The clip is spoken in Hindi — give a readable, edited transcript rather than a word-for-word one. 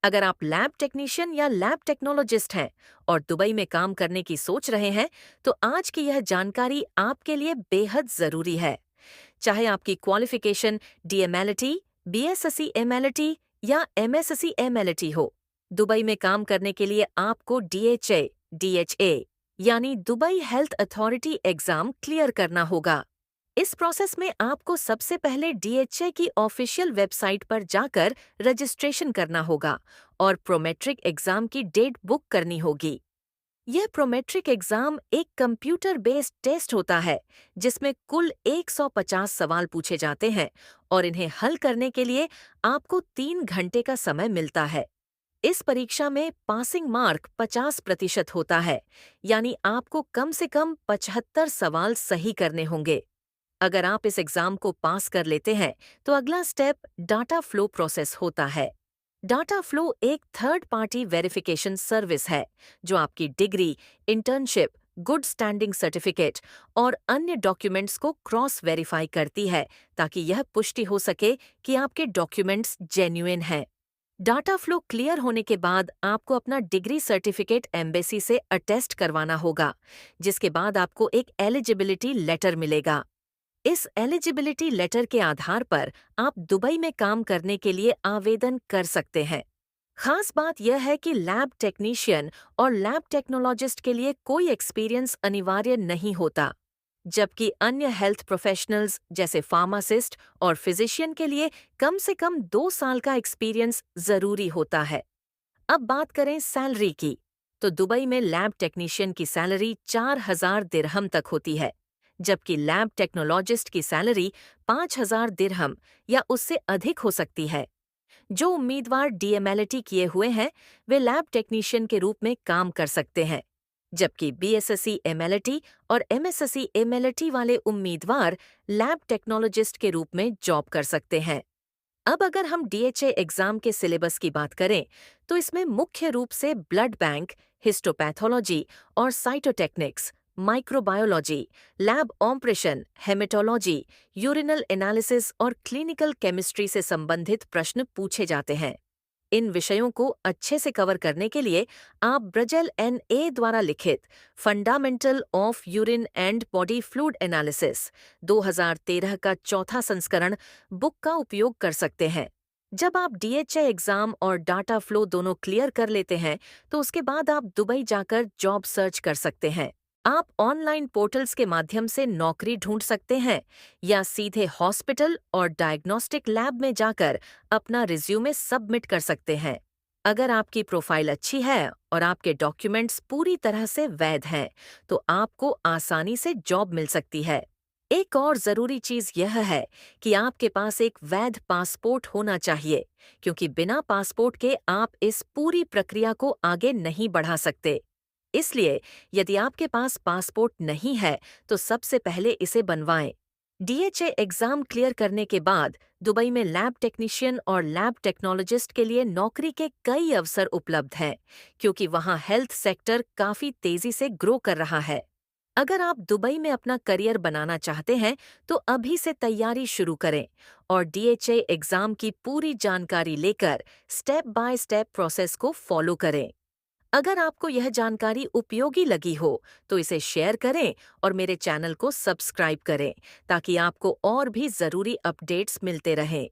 अगर आप लैब टेक्नीशियन या लैब टेक्नोलॉजिस्ट हैं और दुबई में काम करने की सोच रहे हैं, तो आज की यह जानकारी आपके लिए बेहद जरूरी है। चाहे आपकी क्वालिफिकेशन डीएमएलटी, बीएसएससी एमएलटी या एमएससी एमएलटी हो, दुबई में काम करने के लिए आपको डीएचए, डीएचए यानी Dubai health authority exam clear करना होगा। इस प्रोसेस में आपको सबसे पहले डीएचए की ऑफिशियल वेबसाइट पर जाकर रजिस्ट्रेशन करना होगा और प्रोमेट्रिक एग्जाम की डेट बुक करनी होगी। यह प्रोमेट्रिक एग्जाम एक कंप्यूटर बेस्ड टेस्ट होता है जिसमें कुल 150 सवाल पूछे जाते हैं और इन्हें हल करने के लिए आपको 3 घंटे का समय मिलता है। इस परीक्षा में पासिंग मार्क 50% होता है, यानी आपको कम से कम 75 सवाल सही करने होंगे। अगर आप इस एग्जाम को पास कर लेते हैं तो अगला स्टेप डाटा फ्लो प्रोसेस होता है। डाटा फ्लो एक थर्ड पार्टी वेरिफिकेशन सर्विस है जो आपकी degree, internship, good standing certificate और अन्य डॉक्यूमेंट्स को क्रॉस वेरीफाई करती है ताकि यह पुष्टि हो सके कि आपके डॉक्यूमेंट्स जेन्युइन हैं। डाटा फ्लो क्लियर होने के बाद आपको अपना डिग्री सर्टिफिकेट एम्बेसी से अटेस्ट करवाना होगा, जिसके बाद आपको एक एलिजिबिलिटी लेटर मिलेगा। इस एलिजिबिलिटी लेटर के आधार पर आप दुबई में काम करने के लिए आवेदन कर सकते हैं। खास बात यह है कि लैब टेक्नीशियन और लैब टेक्नोलॉजिस्ट के लिए कोई एक्सपीरियंस अनिवार्य नहीं होता, जबकि अन्य हेल्थ प्रोफेशनल्स जैसे फार्मासिस्ट और फिजिशियन के लिए कम से कम 2 साल का एक्सपीरियंस जरूरी होता है। अब बात करें सैलरी की, तो दुबई में लैब टेक्नीशियन की सैलरी 4,000 दिरहम तक होती है, जबकि लैब टेक्नोलॉजिस्ट की सैलरी 5,000 दिरहम या उससे अधिक हो सकती है। जो उम्मीदवार डीएमएलटी किए हुए हैं, वे लैब टेक्नीशियन के रूप में काम कर सकते हैं, जबकि बीएसएससी एमएलटी और एमएससी एमएलटी वाले उम्मीदवार लैब टेक्नोलॉजिस्ट के रूप में जॉब कर सकते हैं। अब अगर हम डीएचए एग्जाम के सिलेबस की बात करें, तो इसमें मुख्य रूप से ब्लड बैंक, हिस्टोपैथोलॉजी और cytotechnics, microbiology, lab operation, haematology, urinal analysis और क्लिनिकल केमिस्ट्री से संबंधित प्रश्न पूछे जाते हैं। इन विषयों को अच्छे से कवर करने के लिए आप ब्रजेल एन.ए. द्वारा लिखित fundamental of urine and body fluid analysis 2013 का चौथा संस्करण बुक का उपयोग कर सकते हैं। जब आप डीएचए एग्जाम और डाटा फ्लो दोनों क्लियर कर लेते हैं, तो उसके बाद आप दुबई जाकर जॉब सर्च कर सकते हैं। आप ऑनलाइन पोर्टल्स के माध्यम से नौकरी ढूंढ सकते हैं या सीधे हॉस्पिटल और डायग्नोस्टिक लैब में जाकर अपना रिज्यूमे सबमिट कर सकते हैं। अगर आपकी प्रोफाइल अच्छी है और आपके डॉक्यूमेंट्स पूरी तरह से वैध हैं, तो आपको आसानी से जॉब मिल सकती है। एक और ज़रूरी चीज़ यह है कि आपके पास एक वैध पासपोर्ट होना चाहिए, क्योंकि बिना पासपोर्ट के आप इस पूरी प्रक्रिया को आगे नहीं बढ़ा सकते। इसलिए यदि आपके पास पासपोर्ट नहीं है, तो सबसे पहले इसे बनवाएं। डीएचए एग्जाम क्लियर करने के बाद दुबई में लैब टेक्नीशियन और लैब टेक्नोलॉजिस्ट के लिए नौकरी के कई अवसर उपलब्ध हैं, क्योंकि वहां हेल्थ सेक्टर काफी तेजी से ग्रो कर रहा है। अगर आप दुबई में अपना करियर बनाना चाहते हैं, तो अभी से तैयारी शुरू करें और डीएचए एग्जाम की पूरी जानकारी लेकर स्टेप बाय स्टेप प्रोसेस को फॉलो करें। अगर आपको यह जानकारी उपयोगी लगी हो, तो इसे शेयर करें और मेरे चैनल को सब्सक्राइब करें ताकि आपको और भी ज़रूरी अपडेट्स मिलते रहें।